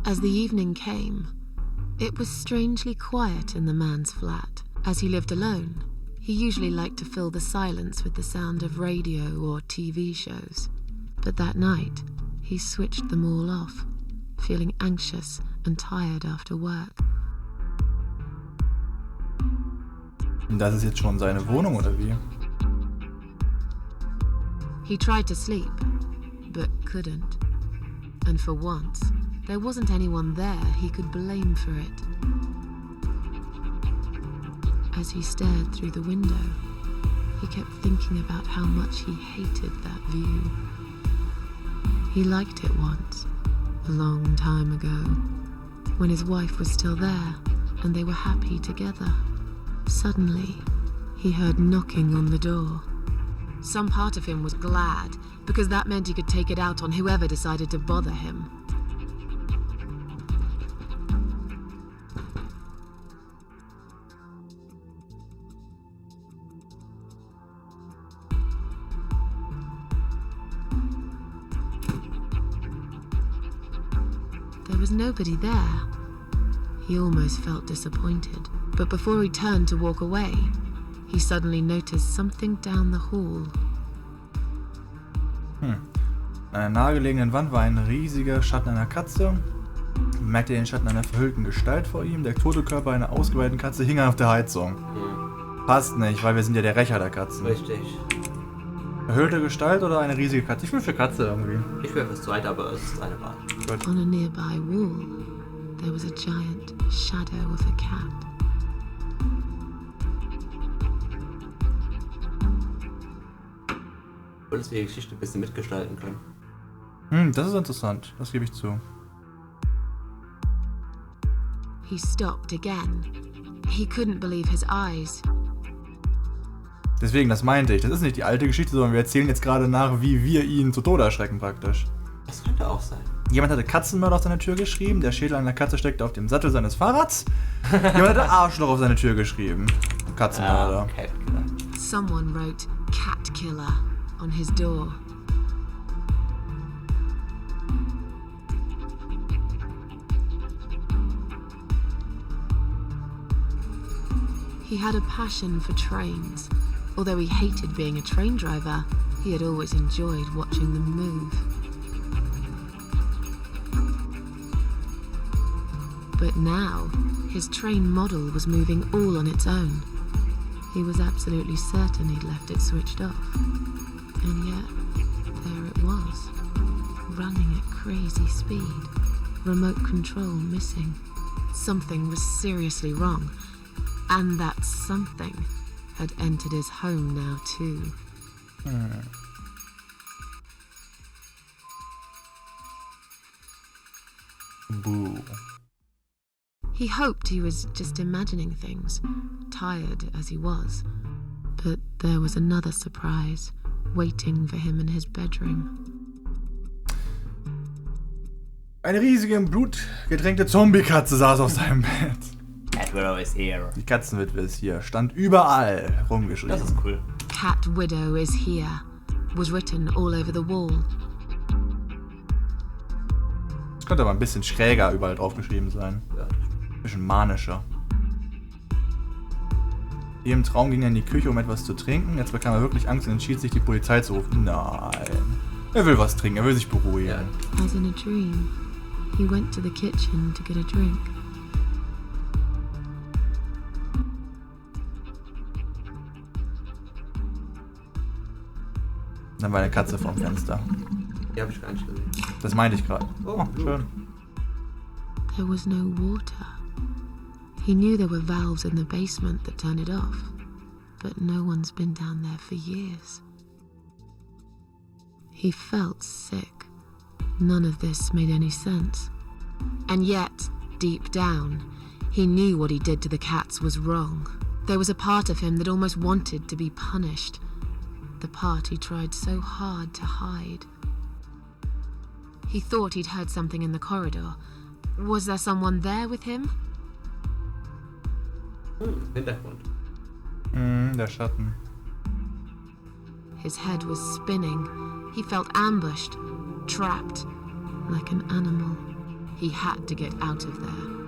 As the evening came, it was strangely quiet in the man's flat. As he lived alone, he usually liked to fill the silence with the sound of radio or TV shows. But that night, he switched them all off, feeling anxious and tired after work. Und das ist jetzt schon seine Wohnung, oder wie? He tried to sleep, but couldn't. And for once, there wasn't anyone there he could blame for it. As he stared through the window, he kept thinking about how much he hated that view. He liked it once, a long time ago, when his wife was still there and they were happy together. Suddenly, he heard knocking on the door. Some part of him was glad, because that meant he could take it out on whoever decided to bother him. There was nobody there. He almost felt disappointed, but before he turned to walk away, he suddenly noticed something down the hall. An einer nahegelegenen Wand war ein riesiger Schatten einer Katze. Man merkte den Schatten einer verhüllten Gestalt vor ihm. Der tote Körper einer ausgeweiteten Katze hing auf der Heizung. Passt nicht, weil wir sind ja der Rächer der Katzen. Richtig. Verhüllte Gestalt oder eine riesige Katze? Ich will für Katze irgendwie. Ich will fürs Zweite, aber es ist eine Wahl. On a nearby wall, there was a giant shadow of a cat. Und dass wir die Geschichte ein bisschen mitgestalten können. Das ist interessant, das gebe ich zu. He stopped again. He couldn't believe his eyes. Deswegen, das meinte ich. Das ist nicht die alte Geschichte, sondern wir erzählen jetzt gerade nach, wie wir ihn zu Tode erschrecken praktisch. Das könnte auch sein. Jemand hatte Katzenmörder auf seine Tür geschrieben, der Schädel einer Katze steckte auf dem Sattel seines Fahrrads. Jemand hatte Arschloch auf seine Tür geschrieben. Katzenmörder. Okay. Someone wrote cat killer on his door. He had a passion for trains. Although he hated being a train driver, he had always enjoyed watching them move. But now, his train model was moving all on its own. He was absolutely certain he'd left it switched off. And yet, there it was, running at crazy speed, remote control missing. Something was seriously wrong, and that something had entered his home now too. Boo. He hoped he was just imagining things, tired as he was. But there was another surprise waiting for him in his bedroom. Eine riesige, im Blut getränkte Zombie-Katze saß auf seinem Bett. Cat Widow is here. Die Katzenwitwe ist hier. Stand überall rumgeschrieben. Das ist cool. Cat Widow is here was written all over the wall. Das könnte aber ein bisschen schräger überall draufgeschrieben sein. Ja. Ein bisschen manischer. Hier im Traum ging er in die Küche, um etwas zu trinken. Jetzt bekam er wirklich Angst und entschied sich, die Polizei zu rufen. Nein. Er will was trinken, er will sich beruhigen. Ja. As in a dream, he went to the kitchen to get a drink. Dann war eine Katze vorm Fenster. Die habe ich gar nicht gesehen. Das meinte ich gerade. Oh, schön. There was no water. He knew there were valves in the basement that turned it off, but no one's been down there for years. He felt sick. None of this made any sense. And yet, deep down, he knew what he did to the cats was wrong. There was a part of him that almost wanted to be punished. The part he tried so hard to hide. He thought he'd heard something in the corridor. Was there someone there with him? Hintergrund. Der Schatten. His head was spinning. He felt ambushed, trapped, like an animal. He had to get out of there.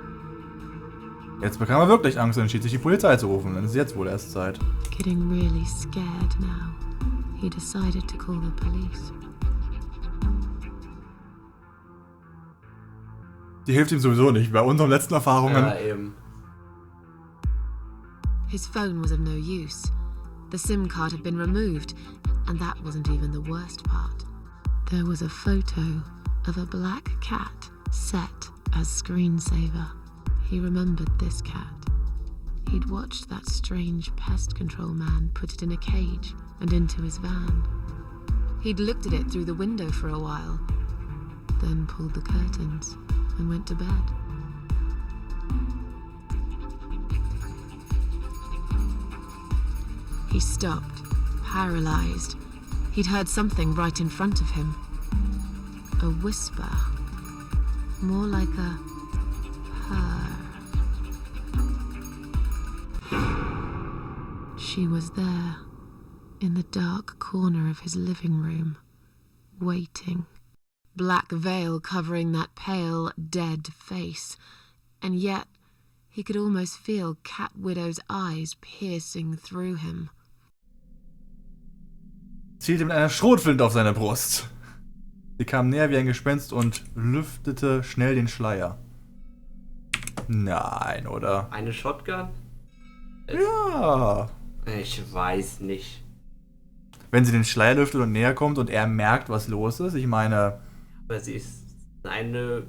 Jetzt bekam er wirklich Angst und entschied sich, die Polizei zu rufen. Dann ist jetzt wohl erst Zeit. Getting really scared now, he decided to call the police. Die hilft ihm sowieso nicht, bei unseren letzten Erfahrungen. Ja, eben. His phone was of no use. The SIM card had been removed, and that wasn't even the worst part. There was a photo of a black cat set as screensaver. He remembered this cat. He'd watched that strange pest control man put it in a cage and into his van. He'd looked at it through the window for a while, then pulled the curtains and went to bed. He stopped, paralyzed. He'd heard something right in front of him. A whisper. More like a purr. She was there, in the dark corner of his living room, waiting. Black veil covering that pale, dead face. And yet, he could almost feel Cat Widow's eyes piercing through him. Zielte mit einer Schrotflinte auf seine Brust. Sie kam näher wie ein Gespenst und lüftete schnell den Schleier. Nein, oder? Eine Shotgun? Ja. Ich weiß nicht. Wenn sie den Schleier lüftet und näher kommt und er merkt, was los ist. Ich meine... Aber sie ist eine...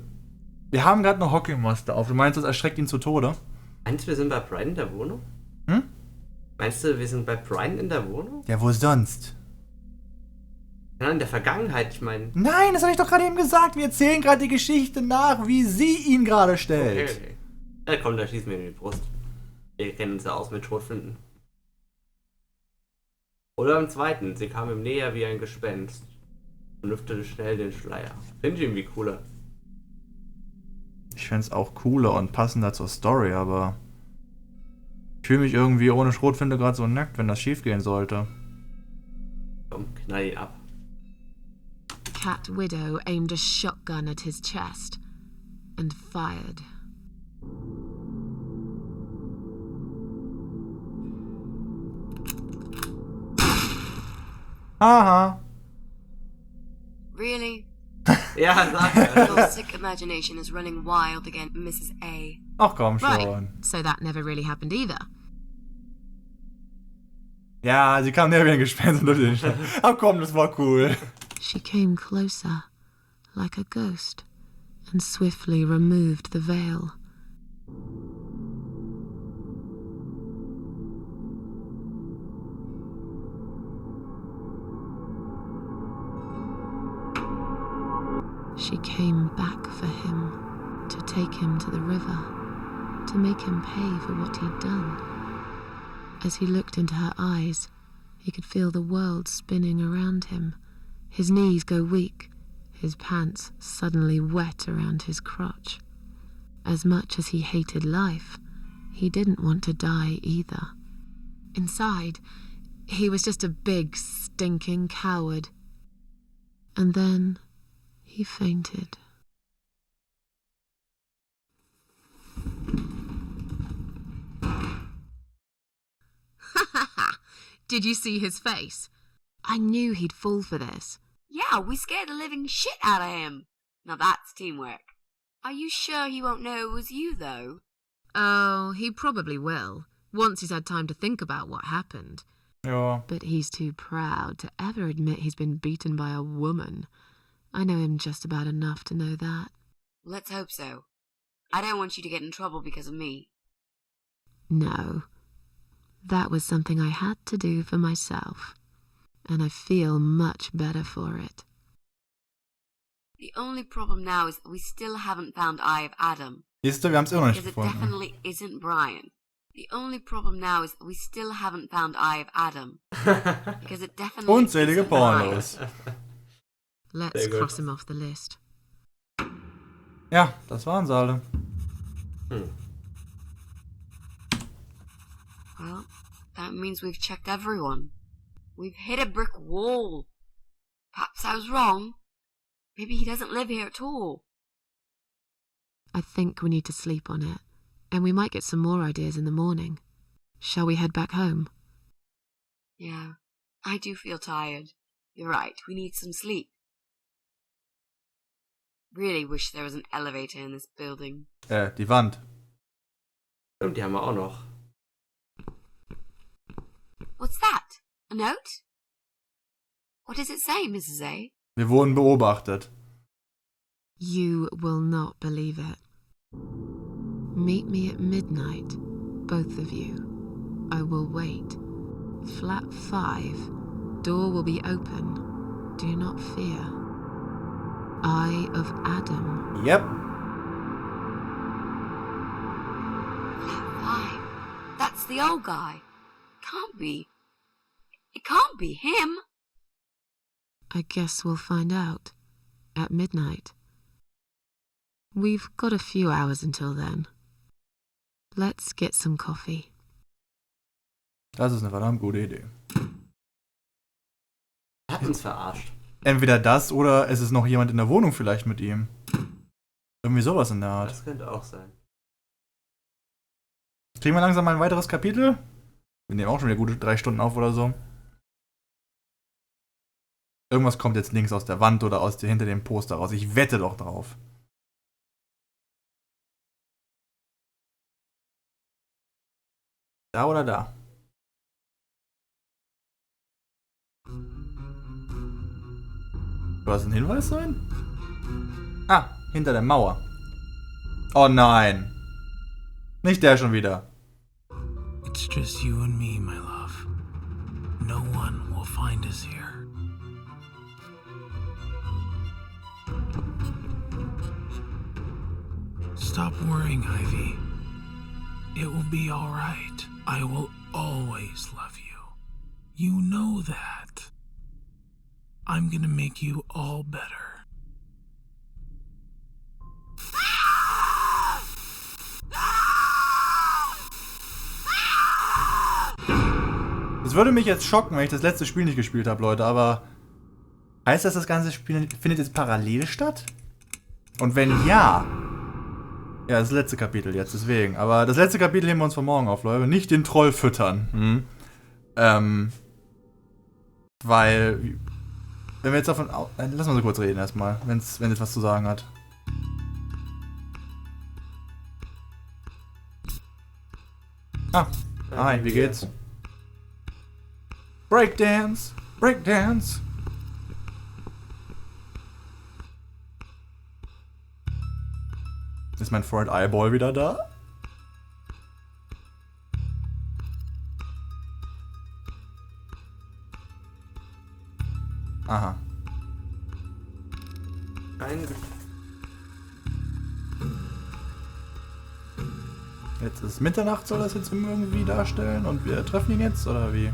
Wir haben gerade eine Hockeymaske auf. Du meinst, das erschreckt ihn zu Tode? Meinst du, wir sind bei Brian in der Wohnung? Hm? Meinst du, wir sind bei Brian in der Wohnung? Ja, wo sonst? Ja, in der Vergangenheit, ich meine... Nein, das habe ich doch gerade eben gesagt. Wir erzählen gerade die Geschichte nach, wie sie ihn gerade stellt. Okay. Ja, komm, da schießen wir in die Brust. Wir kennen uns ja aus mit Schrotflinten. Oder im zweiten, sie kam ihm näher wie ein Gespenst und lüftete schnell den Schleier. Finde ich irgendwie cooler. Ich fände es auch cooler und passender zur Story, aber... Ich fühle mich irgendwie ohne Schrotflinte gerade so nackt, wenn das schief gehen sollte. Komm, knall ihn ab. Cat Widow aimed a shotgun at his chest and fired. Aha. Really? Ja, sag er. Your sick imagination is running wild again, Mrs. A. Ach komm schon. Right, so that never really happened either. Ja, sie kam näher wie ein Gespenst und lüftete den Schleier. Ach komm, das war cool. She came closer, like a ghost, and swiftly removed the veil. She came back for him, to take him to the river, to make him pay for what he'd done. As he looked into her eyes, he could feel the world spinning around him, his knees go weak, his pants suddenly wet around his crotch. As much as he hated life, he didn't want to die either. Inside, he was just a big, stinking coward. And then he fainted. Did you see his face? I knew he'd fall for this. Yeah, we scared the living shit out of him. Now that's teamwork. Are you sure he won't know it was you, though? Oh, he probably will, once he's had time to think about what happened. Ja. But he's too proud to ever admit he's been beaten by a woman. I know him just about enough to know that. Let's hope so. I don't want you to get in trouble because of me. No. That was something I had to do for myself. And I feel much better for it. The only problem now is that we still haven't found Eye of Adam. Siehst du, wir haben es immer noch nicht Because it gefunden. definitely isn't Brian. The only problem now is that we still haven't found Eye of Adam. Because it definitely Unzählige isn't Brian. Pornos. Let's Sehr gut. cross him off the list. Ja, das waren sie alle. Well, that means we've checked everyone. We've hit a brick wall. Perhaps I was wrong. Maybe he doesn't live here at all. I think we need to sleep on it, and we might get some more ideas in the morning. Shall we head back home? Yeah, I do feel tired. You're right, we need some sleep. Really wish there was an elevator in this building. Die Wand. Stimmt, die haben wir auch noch. What's that? A note? What does it say, Mrs. A? Wir wurden beobachtet. You will not believe it. Meet me at midnight, both of you. I will wait. Flat 5. Door will be open. Do not fear. Eye of Adam. Yep. Why? That's the old guy. Can't be. It can't be him. I guess we'll find out. At midnight. We've got a few hours until then. Let's get some coffee. Das ist eine verdammt gute Idee. Er hat uns verarscht. Entweder das oder es ist noch jemand in der Wohnung vielleicht mit ihm. Irgendwie sowas in der Art. Das könnte auch sein. Kriegen wir langsam mal ein weiteres Kapitel? Wir nehmen auch schon wieder gute 3 Stunden auf oder so. Irgendwas kommt jetzt links aus der Wand oder hinter dem Poster raus. Ich wette doch drauf. Da oder da? Soll das ein Hinweis sein? Ah, hinter der Mauer. Oh nein. Nicht der schon wieder. It's just you and me, my love. No one will find us here. Stop worrying, Ivy. It will be all right. I will always love you. You know that. I'm gonna make you all better. Es würde mich jetzt schocken, wenn ich das letzte Spiel nicht gespielt habe, Leute, aber heißt das ganze Spiel findet jetzt parallel statt? Und wenn ja, das letzte Kapitel jetzt, deswegen. Aber das letzte Kapitel heben wir uns für morgen auf, Leute. Nicht den Troll füttern. Weil, wenn wir jetzt davon lass mal so kurz reden erstmal, wenn es was zu sagen hat. Hi, wie geht's? Breakdance! Breakdance! Ist mein Freund Eyeball wieder da? Aha. Jetzt ist Mitternacht, soll das jetzt irgendwie darstellen und wir treffen ihn jetzt, oder wie?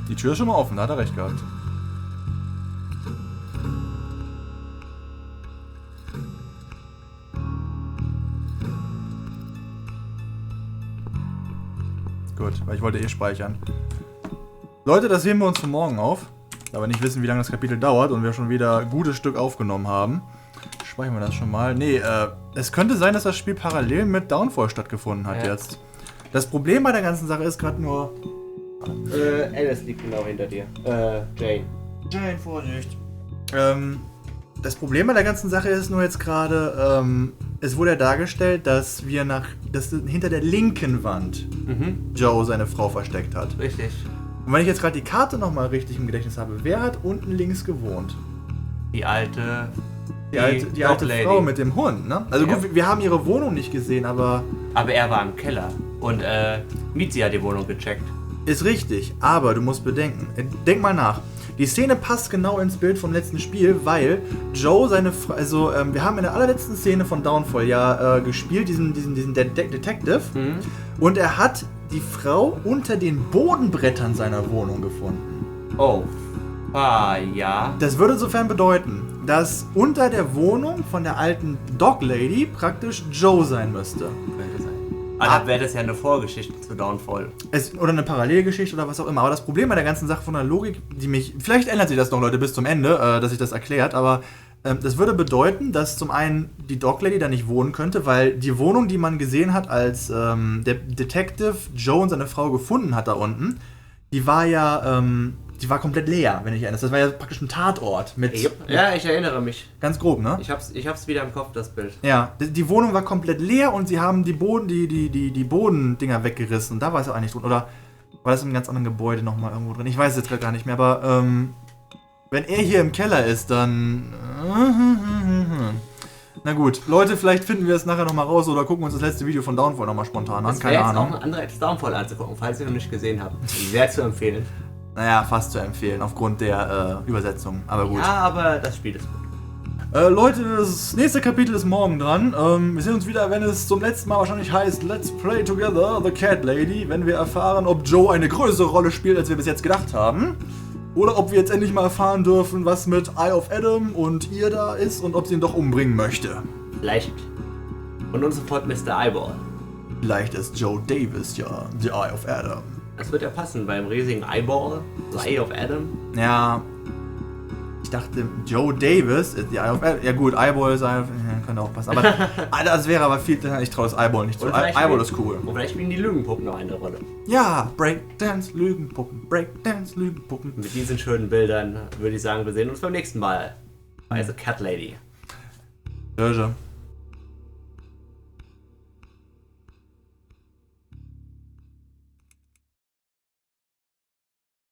Die Tür ist schon mal offen, da hat er recht gehabt. Gut, weil ich wollte eh speichern. Leute, das heben wir uns für morgen auf. Aber nicht wissen, wie lange das Kapitel dauert und wir schon wieder ein gutes Stück aufgenommen haben. Speichern wir das schon mal. Nee, es könnte sein, dass das Spiel parallel mit Downfall stattgefunden hat jetzt. Das Problem bei der ganzen Sache ist gerade nur... Alice liegt genau hinter dir. Jane. Jane, Vorsicht. Das Problem bei der ganzen Sache ist nur jetzt gerade, es wurde ja dargestellt, dass hinter der linken Wand Joe seine Frau versteckt hat. Richtig. Und wenn ich jetzt gerade die Karte nochmal richtig im Gedächtnis habe, wer hat unten links gewohnt? Die alte Frau mit dem Hund, ne? Also gut, wir haben ihre Wohnung nicht gesehen, aber... Aber er war im Keller und Mizi hat die Wohnung gecheckt. Ist richtig, aber du musst bedenken, denk mal nach. Die Szene passt genau ins Bild vom letzten Spiel, weil Joe seine Frau, wir haben in der allerletzten Szene von Downfall gespielt, diesen Detective, und er hat die Frau unter den Bodenbrettern seiner Wohnung gefunden. Oh. Ja. Das würde insofern bedeuten, dass unter der Wohnung von der alten Dog Lady praktisch Joe sein müsste. Könnte sein. Aber wäre das ja eine Vorgeschichte zu Downfall. Oder eine Parallelgeschichte oder was auch immer. Aber das Problem bei der ganzen Sache von der Logik, vielleicht ändert sich das noch, Leute, bis zum Ende, dass sich das erklärt, aber Das würde bedeuten, dass zum einen die Dog Lady da nicht wohnen könnte, weil die Wohnung, die man gesehen hat, als der Detective Joe und seine Frau gefunden hat da unten, die war ja, die war komplett leer, wenn ich erinnere. Das war ja praktisch ein Tatort mit... Ja, ich erinnere mich. Ganz grob, ne? Ich hab's wieder im Kopf, das Bild. Ja, die Wohnung war komplett leer und sie haben die Bodendinger weggerissen. Da war es ja eigentlich drin. Oder war das in einem ganz anderen Gebäude nochmal irgendwo drin? Ich weiß es jetzt gar nicht mehr, aber wenn er hier im Keller ist, dann... Na gut, Leute, vielleicht finden wir es nachher nochmal raus oder gucken uns das letzte Video von Downfall nochmal spontan an. Keine Ahnung. Auch ein anderer als Downfall anzugucken, falls ihr noch nicht gesehen habt. Sehr zu empfehlen. Naja, fast zu empfehlen, aufgrund der Übersetzung. Aber gut. Ja, aber das Spiel ist gut. Leute, das nächste Kapitel ist morgen dran. Wir sehen uns wieder, wenn es zum letzten Mal wahrscheinlich heißt Let's Play Together, The Cat Lady, wenn wir erfahren, ob Joe eine größere Rolle spielt, als wir bis jetzt gedacht haben. Oder ob wir jetzt endlich mal erfahren dürfen, was mit Eye of Adam und ihr da ist und ob sie ihn doch umbringen möchte. Vielleicht. Und uns sofort Mr. Eyeball. Vielleicht ist Joe Davis ja The Eye of Adam. Das wird ja passen beim riesigen Eyeball, The Eye of Adam. Ja, ich dachte, Joe Davis ist The Eye of Adam. Ja gut, Eyeball ist könnte auch passen. Aber das wäre aber viel, ich traue das Eyeball nicht zu. Eyeball ist cool. Und vielleicht spielen die Lügenpuppen noch eine Rolle. Ja, Breakdance, Lügenpuppen, Breakdance, Lügenpuppen. Mit diesen schönen Bildern würde ich sagen, wir sehen uns beim nächsten Mal bei The Cat Lady. Pleasure.